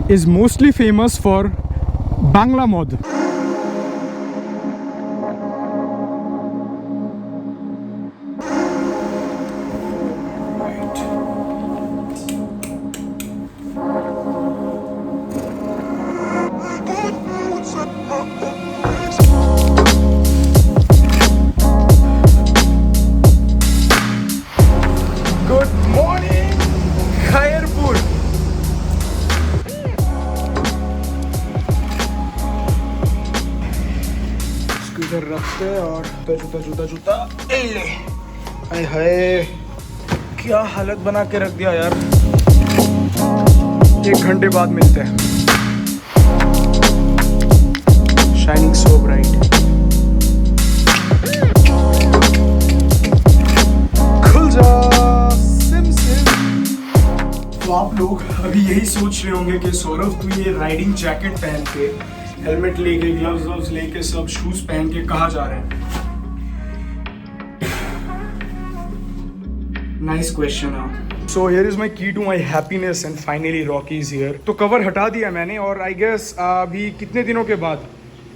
is mostly famous for Bangla Mod. Good morning, Khairpur. इसको इधर रखते हैं और जूता ए ले। हाय हाय, क्या हालत बना के रख दिया यार। 1 घंटे बाद मिलते हैं। Shining so bright. खुल जा सिम सिम। तो आप लोग अभी यही सोच रहे होंगे कि सौरभ तू ये राइडिंग जैकेट पहन के, हेलमेट लेके, ग्लव्स लेके, सब शूज पहन के कहाँ जा रहे हैं? नाइस क्वेश्चन है। So here is my key to my happiness and finally Rocky is here. तो कवर हटा दिया मैंने और आई गेस अभी कितने दिनों के बाद,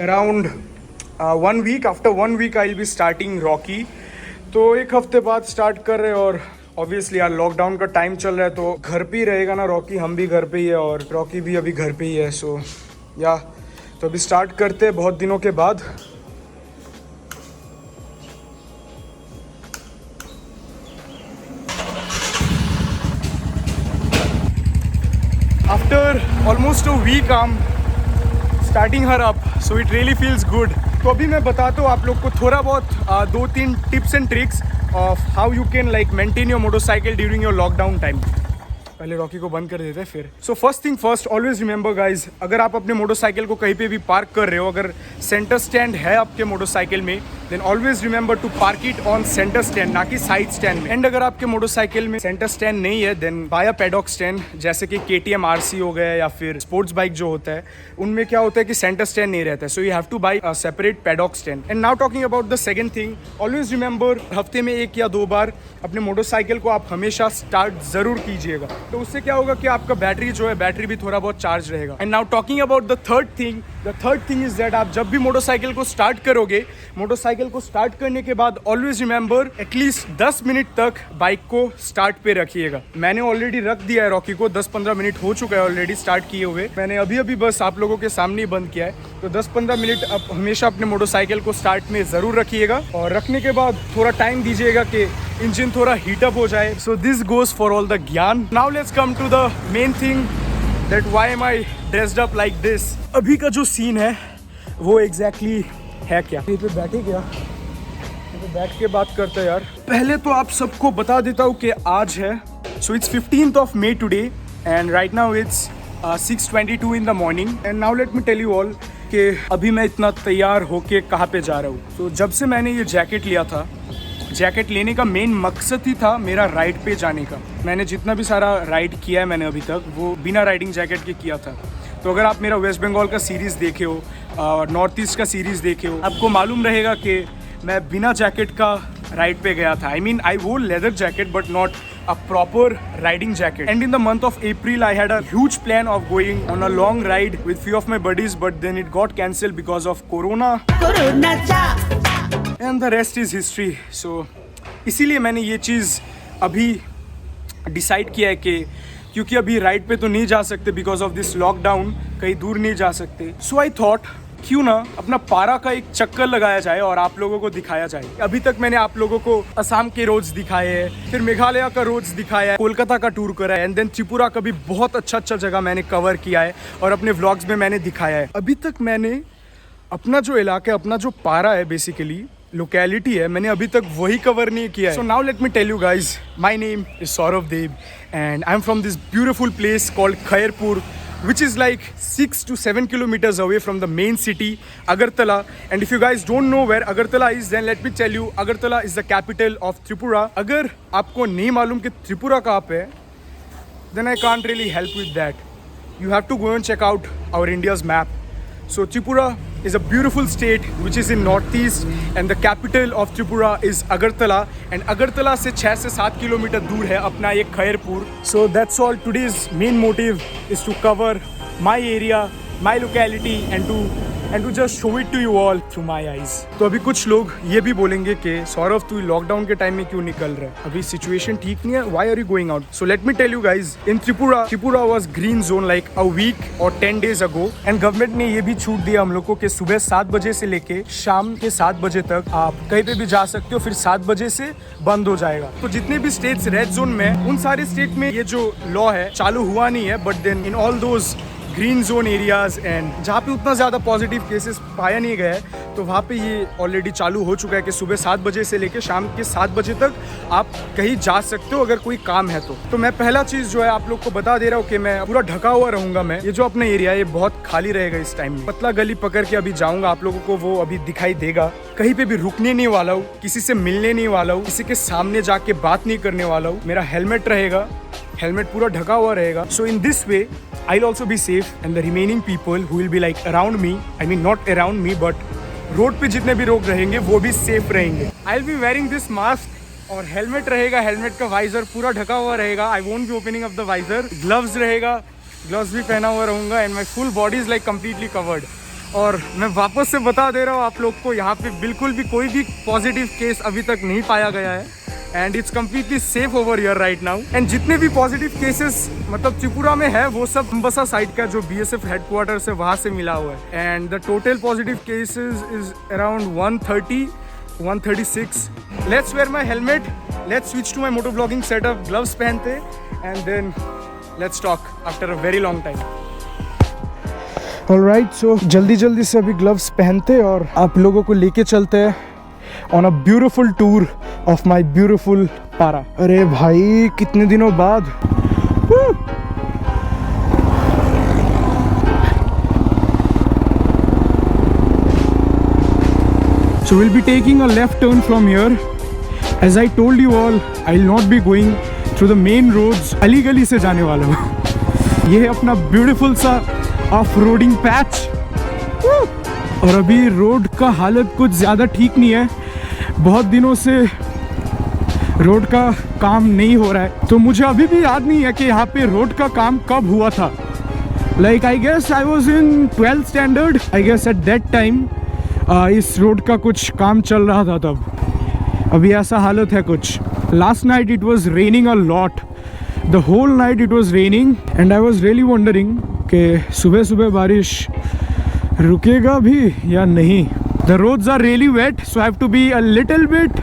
around 1 week, after 1 week I will be starting Rocky. तो 1 हफ्ते बाद स्टार्ट कर रहे और ऑब्वियसली यार लॉकडाउन का टाइम चल रहा है तो घर पे ही रहेगा ना रॉकी, हम भी घर पे ही है और रॉकी भी अभी घर पे ही है। सो या तो अभी स्टार्ट करते हैं बहुत दिनों के बाद। After almost a week I am starting her up, so it really feels good. तो अभी मैं बताता हूँ आप लोग को थोड़ा बहुत 2-3 tips and tricks of how you can like maintain your motorcycle during your lockdown time. पहले रॉकी को बंद कर देते हैं फिर। So first thing first, always remember guys, अगर आप अपने मोटरसाइकिल को कहीं पे भी पार्क कर रहे हो, अगर सेंटर स्टैंड है आपके मोटरसाइकिल में, then always remember to park it on centre stand, ना कि साइड स्टैंड में। एंड अगर आपके मोटरसाइकिल में सेंटर स्टैंड नहीं है, देन बाय अ पैडॉक स्टैंड, जैसे कि KTM RC हो गया या फिर स्पोर्ट्स बाइक जो होता है, उनमें क्या होता है कि सेंटर स्टैंड नहीं रहता है। So you have to buy a separate paddock stand. And now talking about the second thing, always remember हफ्ते में 1 या 2 बार अपने मोटरसाइकिल को आप हमेशा स्टार्ट जरूर कीजिएगा। तो उससे क्या होगा कि आपका बैटरी जो है, बैटरी भी थोड़ा बहुत चार्ज रहेगा। And now talking about the third thing is that आप जब भी मोटरसाइकिल को स्टार्ट करोगे, मोटरसाइकिल को स्टार्ट करने के बाद ऑलवेज रिमेंबर एटलीस्ट 10 मिनट तक बाइक को स्टार्ट पे रखिएगा। मैंने ऑलरेडी रख दिया है रॉकी को, 10-15 मिनट हो चुका है ऑलरेडी स्टार्ट किए हुए। मैंने अभी बस आप लोगों के सामने ही बंद किया है। तो 10-15 मिनट आप हमेशा अपने मोटरसाइकिल को स्टार्ट में ज़रूर रखिएगा और रखने के बाद थोड़ा टाइम दीजिएगा कि इंजन थोड़ा हीटअप हो जाए। So this goes for all the ज्ञान। Now let's come to the main thing, that why am I dressed up like this. अभी का जो सीन है वो एग्जैक्टली है क्या, यहीं पे बैठे क्या, तो बैठ के बात करते हैं यार। पहले तो आप सबको बता देता हूँ कि आज है, so it's 15th of May today and right now it's 6:22 in the morning। And now let me tell you all कि अभी मैं इतना तैयार होके कहाँ पे जा रहा हूँ। तो जब से मैंने ये जैकेट लिया था, जैकेट लेने का मेन मकसद ही था मेरा राइड पे जाने का। मैंने जितना भी सारा राइड किया है मैंने अभी तक, वो बिना राइडिंग जैकेट के किया था। तो अगर आप मेरा वेस्ट बंगाल का सीरीज़ देखे हो, नॉर्थ ईस्ट का सीरीज़ देखे हो, आपको मालूम रहेगा कि मैं बिना जैकेट का राइड पे गया था। आई मीन आई वोर leather jacket but not a proper riding jacket. And in the month of April I had a huge plan of going on a long ride with few of my buddies, but then it got cancelled because of corona and the rest is history. So इसीलिए मैंने ये चीज़ अभी decide किया है कि क्योंकि अभी ride पे तो नहीं जा सकते बिकॉज ऑफ दिस लॉकडाउन, कहीं दूर नहीं जा सकते। सो आई थॉट क्यों ना अपना पारा का एक चक्कर लगाया जाए और आप लोगों को दिखाया जाए। अभी तक मैंने आप लोगों को असम के रोड्स दिखाए हैं, फिर मेघालय का रोड्स दिखाया है, कोलकाता का टूर करा है, एंड देन त्रिपुरा का भी बहुत अच्छा जगह मैंने कवर किया है और अपने व्लॉग्स में मैंने दिखाया है। अभी तक मैंने अपना जो इलाका है, अपना जो पारा है, बेसिकली लोकेलिटी है, मैंने अभी तक वही कवर नहीं किया है। So now let me tell you guys, my name is Saurabh Dev and I am from this beautiful place called Khairpur, which is like 6 to 7 kilometers away from the main city, Agartala. And if you guys don't know where Agartala is, then let me tell you, Agartala is the capital of Tripura. अगर आपको नहीं मालूम कि त्रिपुरा कहाँ पे है, then I can't really help with that. You have to go and check out our India's map. So Tripura is a beautiful state which is in northeast and the capital of Tripura is Agartala, and Agartala से 6 से 7 kilometre दूर है अपना ये Khairpur. So that's all. Today's main motive is to cover my area, my locality and to just show it to you all through my eyes. तो अभी कुछ लोग ये भी बोलेंगे कि सौरभ तू लॉकडाउन के टाइम में क्यों निकल रहा है, अभी सिचुएशन ठीक नहीं है, why are you going out? So let me tell you guys, in Tripura was green zone like a week or 10 days ago and government ने ये भी छूट दिया हम लोग को कि सुबह 7 बजे से लेके शाम के 7 बजे तक आप कहीं पे भी जा सकते हो, फिर 7 बजे से बंद हो जाएगा. तो जितने भी स्टेट्स रेड जोन में, उन सारे स्टेट में ये जो लॉ है चालू हुआ नहीं है, but then in all those green zone areas and जहाँ पे उतना ज़्यादा पॉजिटिव केसेस पाया नहीं गया है, तो वहाँ पे ये ऑलरेडी चालू हो चुका है कि सुबह 7 बजे से लेके शाम के 7 बजे तक आप कहीं जा सकते हो अगर कोई काम है तो मैं पहला चीज़ जो है आप लोग को बता दे रहा हूँ कि मैं पूरा ढका हुआ रहूँगा. मैं ये जो अपना एरिया है ये बहुत खाली रहेगा इस टाइम में. पतला गली पकड़ के अभी जाऊँगा, आप लोगों को वो अभी दिखाई देगा. कहीं पे भी रुकने नहीं वाला हूँ, किसी से मिलने नहीं वाला हूँ, किसी के सामने जाके बात नहीं करने वाला हूँ. मेरा हेलमेट रहेगा, हेलमेट पूरा ढका हुआ रहेगा. So in this way I'll also be safe and the remaining people who will be like around me, I mean not around me but road पे जितने भी लोग रहेंगे वो भी सेफ रहेंगे. I'll be wearing this mask और helmet रहेगा, हेलमेट का वाइजर पूरा ढका हुआ रहेगा. I won't be opening up the visor. Gloves रहेगा, ग्लव्स भी पहना हुआ रहूँगा and my full body is like completely covered. और मैं वापस से बता दे रहा हूँ आप लोग को, यहाँ पे बिल्कुल भी कोई भी पॉजिटिव केस अभी तक नहीं पाया गया है and it's completely safe over here right now. And जितने भी पॉजिटिव केसेस मतलब त्रिपुरा में है वो सब अम्बासा साइड का जो BSF हेडक्वार्टर है वहाँ से मिला हुआ है. And the total positive cases is around 136. Let's wear my helmet, let's switch to my moto vlogging setup. Gloves पहनते and then let's talk after a very long time. Alright, so जल्दी से अभी ग्लव्स पहनते और आप लोगों को लेके चलते हैं on a beautiful tour of my beautiful पारा. अरे भाई कितने दिनों बाद. So we'll be taking a left turn from here. As I told you all, I'll not be going through the main roads. Ali गली से जाने वाला हूँ. ये है अपना ब्यूटीफुल सा ऑफ रोडिंग पैच. और अभी रोड का हालत कुछ ज़्यादा ठीक नहीं है, बहुत दिनों से रोड का काम नहीं हो रहा है. तो मुझे अभी भी याद नहीं है कि यहाँ पे रोड का काम कब हुआ था. Like I guess I was in 12th standard. I guess at that time इस रोड का कुछ काम चल रहा था तब. अभी ऐसा हालत है कुछ. Last night it was raining a lot. The whole night it was raining and I was really wondering कि सुबह सुबह बारिश रुकेगा भी या नहीं. The roads are really wet, so I have to be a little bit.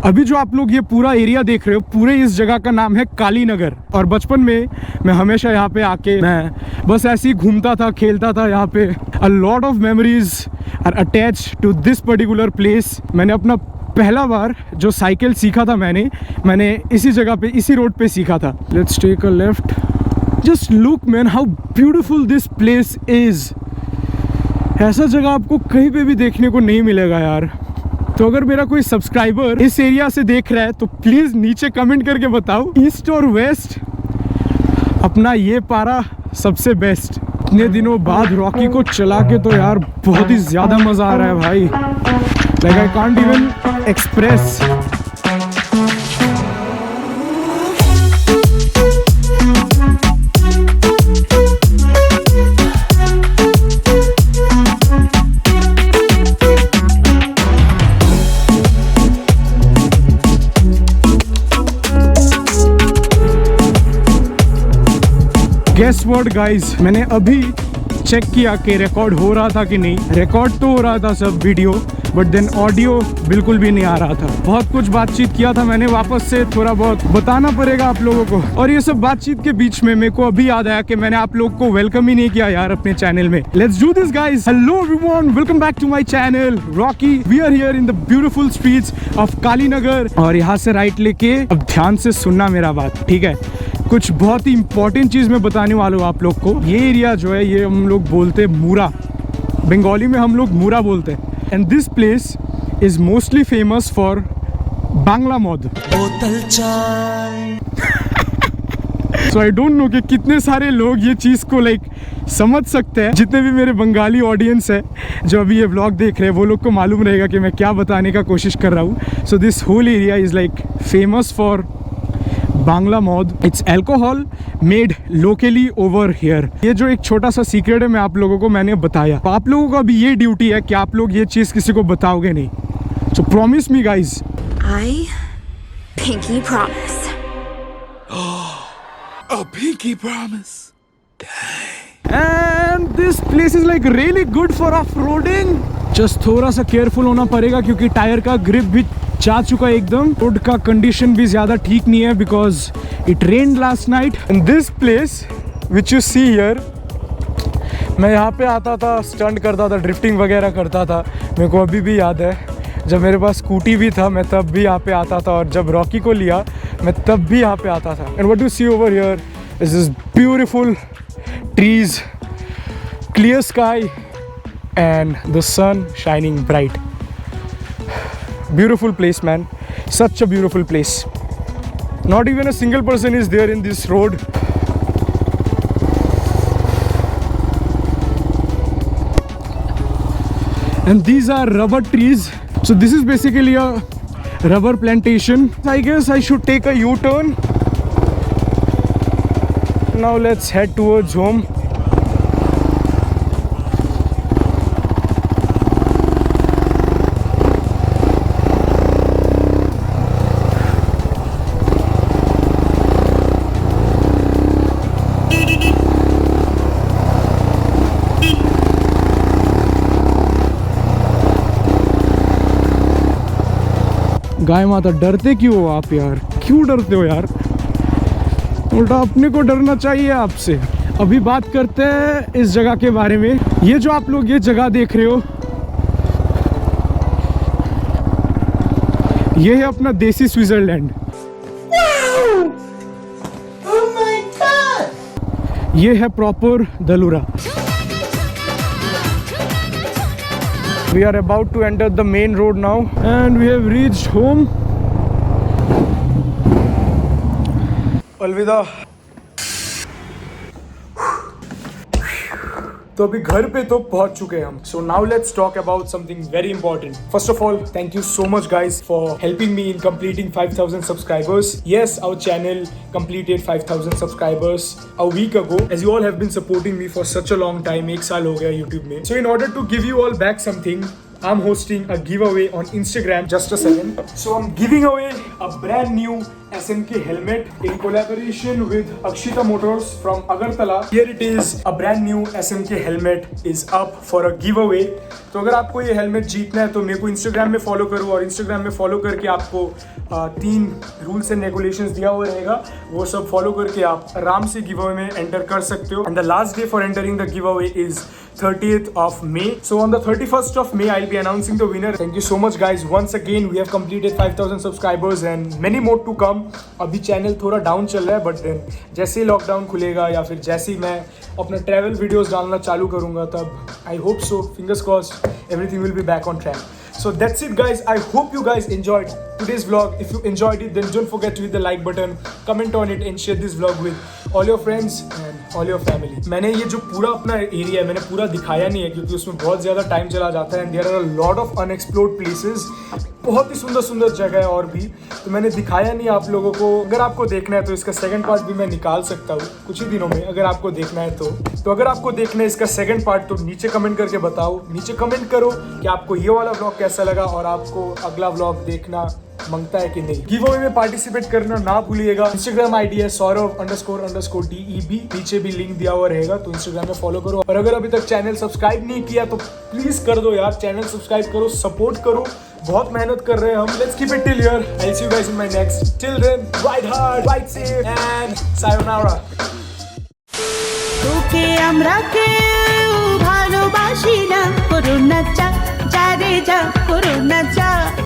अभी जो आप लोग ये पूरा एरिया देख रहे हो, पूरे इस जगह का नाम है काली नगर. और बचपन में मैं हमेशा यहाँ पे आके मैं बस ऐसे ही घूमता था, खेलता था यहाँ पे. A lot of memories are attached to this particular place. मैंने अपना पहला बार जो साइकिल सीखा था मैंने इसी जगह पे, इसी रोड पे सीखा था. Let's take a left. Just look man, how beautiful this place is. ऐसा जगह आपको कहीं पे भी देखने को नहीं मिलेगा यार. तो अगर मेरा कोई सब्सक्राइबर इस एरिया से देख रहा है तो प्लीज़ नीचे कमेंट करके बताओ, ईस्ट और वेस्ट अपना ये पारा सबसे बेस्ट. इतने दिनों बाद रॉकी को चला के तो यार बहुत ही ज़्यादा मज़ा आ रहा है भाई. Like I can't even express. Guess what guys, मैंने अभी चेक किया कि रिकॉर्ड हो रहा था कि नहीं. रिकॉर्ड तो हो रहा था सब वीडियो, बट देन ऑडियो बिल्कुल भी नहीं आ रहा था. बहुत कुछ बातचीत किया था मैंने, वापस से थोड़ा बहुत बताना पड़ेगा आप लोगों को. और ये सब बातचीत के बीच में मेरे को अभी याद आया कि मैंने आप लोग को वेलकम ही नहीं किया यार अपने चैनल में. Let's do this guys. Hello everyone, welcome back to my channel Rocky. We are here in the beautiful streets of Kali Nagar. और यहाँ से राइट लेके अब ध्यान से सुनना मेरा बात, ठीक है. कुछ बहुत ही इंपॉर्टेंट चीज़ मैं बताने वाला हूँ आप लोग को. ये एरिया जो है ये हम लोग बोलते हैं मूरा. बंगाली में हम लोग मूरा बोलते हैं. And this place is mostly famous for Bangla मौद. बोतल चाय. सो आई डोंट नो कि कितने सारे लोग ये चीज़ को लाइक समझ सकते हैं. जितने भी मेरे बंगाली ऑडियंस है जो अभी ये व्लॉग देख रहे हैं वो लोग को मालूम रहेगा कि मैं क्या बताने का कोशिश कर रहा हूँ. So this whole area is like famous for Bangla मॉद, it's alcohol made locally over here. ये जो एक छोटा सा सीक्रेट है मैं आप लोगों को मैंने बताया, तो आप लोगों का भी ये ड्यूटी है कि आप लोग ये चीज किसी को बताओगे नहीं। So promise me guys. I pinky promise. A pinky promise. And this place is like really good for off-roading. Just थोड़ा सा केयरफुल होना पड़ेगा क्योंकि टायर का ग्रिप भी जा चुका है एकदम। रोड का कंडीशन भी ज़्यादा ठीक नहीं है because it rained last night. And this place which you see here, मैं यहाँ पे आता था, स्टंट करता था, ड्रिफ्टिंग वगैरह करता था। मेरे को अभी भी याद है जब मेरे पास स्कूटी भी था मैं तब भी यहाँ पे आता था, और जब रॉकी को लिया मैं तब भी यहाँ पे आता था। And what you see over here is this beautiful trees, clear sky and the sun shining bright. Beautiful place, man. Such a beautiful place. Not even a single person is there in this road. And these are rubber trees. So this is basically a rubber plantation. I guess I should take a U-turn. Now let's head towards home. गाय माता, डरते क्यों हो आप यार? क्यों डरते हो यार? उल्टा अपने को डरना चाहिए आपसे। अभी बात करते हैं इस जगह के बारे में। ये जो आप लोग ये जगह देख रहे हो, ये है अपना देसी स्विट्जरलैंड। ये है proper दलूरा। We are about to enter the main road now and we have reached home. अलविदा। तो अभी घर पे तो पहुंच चुके हैं हम। So now let's talk about something very important. First of all, thank you so much guys for helping me in completing 5000 subscribers. Yes, our channel completed 5000 subscribers a week ago. As you all have been supporting me for such a long time, 1 साल हो गया YouTube में। So in order to give you all back something, I'm hosting a giveaway on Instagram. Just a second. So I'm giving away a brand new SMK helmet in collaboration with Akshita Motors from Agartala. Here it is. A brand new SMK helmet is up for a giveaway. तो अगर आपको ये helmet जीतना है तो मेरे को Instagram में फॉलो करो, और Instagram में फॉलो करके आपको 3 रूल्स एंड रेगुलेशंस दिया हुआ रहेगा, वो सब फॉलो करके आप आराम से गिव अवे में एंटर कर सकते हो। And the last day for entering the give away is 30th of May. So on the 31st of May, I'll be announcing the winner. Thank you so much, guys. Once again, we have completed 5000 subscribers and many more to come. अभी channel थोड़ा down चल रहा है, but then जैसे ही lockdown खुलेगा या फिर जैसे ही मैं अपना ट्रैवल वीडियोस डालना चालू करूँगा, तब I hope so, fingers crossed, everything will be back on track. So that's it, guys. I hope you guys enjoyed today's vlog. If you enjoyed it, then don't forget to hit the like button, comment on it and share this vlog with all your friends and all your family. मैंने ये जो पूरा अपना area है मैंने पूरा दिखाया नहीं है क्योंकि उसमें बहुत ज़्यादा टाइम चला जाता है, and there are a lot of unexplored places. बहुत ही सुंदर सुंदर जगह है और भी, तो मैंने दिखाया नहीं आप लोगों को। अगर आपको देखना है तो इसका सेकंड पार्ट भी मैं निकाल सकता हूँ कुछ ही दिनों में, अगर आपको देखना है तो अगर आपको देखना है इसका सेकंड पार्ट तो नीचे कमेंट करके बताओ, नीचे कमेंट करो कि आपको ये वाला व्लॉग कैसा लगा और आपको अगला व्लॉग देखना मांगता है कि नहीं। गिव अवे में पार्टिसिपेट करना ना भूलिएगा। इंस्टाग्राम आईडी है saurav__DEB, नीचे भी लिंक दिया हुआ रहेगा, तो इंस्टाग्राम में फॉलो करो। और अगर अभी तक चैनल सब्सक्राइब नहीं किया तो प्लीज कर दो यार, चैनल सब्सक्राइब करो, सपोर्ट करो, बहुत मेहनत कर रहे हैं हम। Let's keep it till here. I see you guys in my next. Till then, ride hard, ride safe and sayonara. তোকে আমরা কেউ ভালোবাসি না, করুণা চা, যা রে যা, করুণা চা।